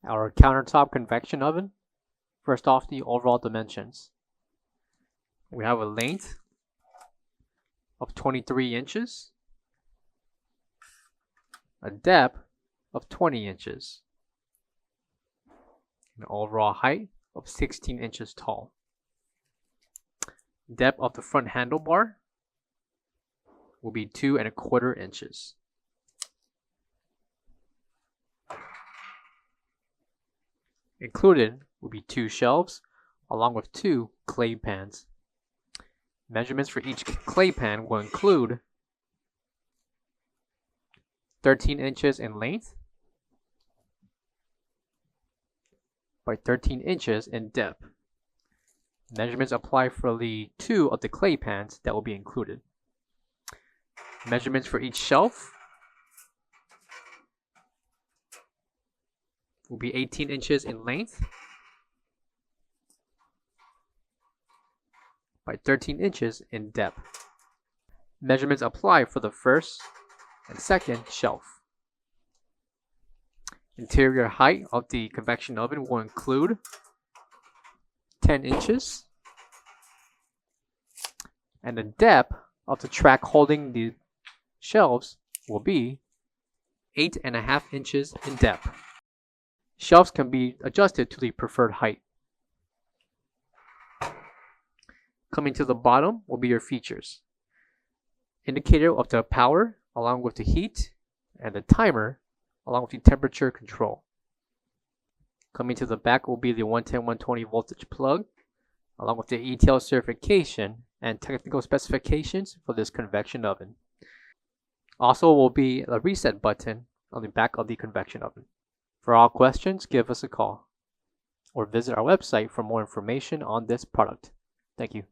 our countertop convection oven. First off, the overall dimensions. We have a length of 23 inches, a depth of 20 inches, an overall height of 16 inches tall. Depth of the front handlebar will be 2¼ inches. Included will be 2 shelves along with 2 clay pans. Measurements for each clay pan will include 13 inches in length by 13 inches in depth. Measurements apply for the 2 of the clay pans that will be included. Measurements for each shelf will be 18 inches in length by 13 inches in depth. Measurements apply for the first and second shelf. Interior height of the convection oven will include 10 inches, and the depth of the track holding the shelves will be 8½ inches in depth. Shelves can be adjusted to the preferred height. Coming to the bottom will be your features. Indicator of the power along with the heat, and the timer along with the temperature control. Coming to the back will be the 110/120 voltage plug along with the ETL certification and technical specifications for this convection oven. Also will be a reset button on the back of the convection oven. For all questions, give us a call or visit our website for more information on this product. Thank you.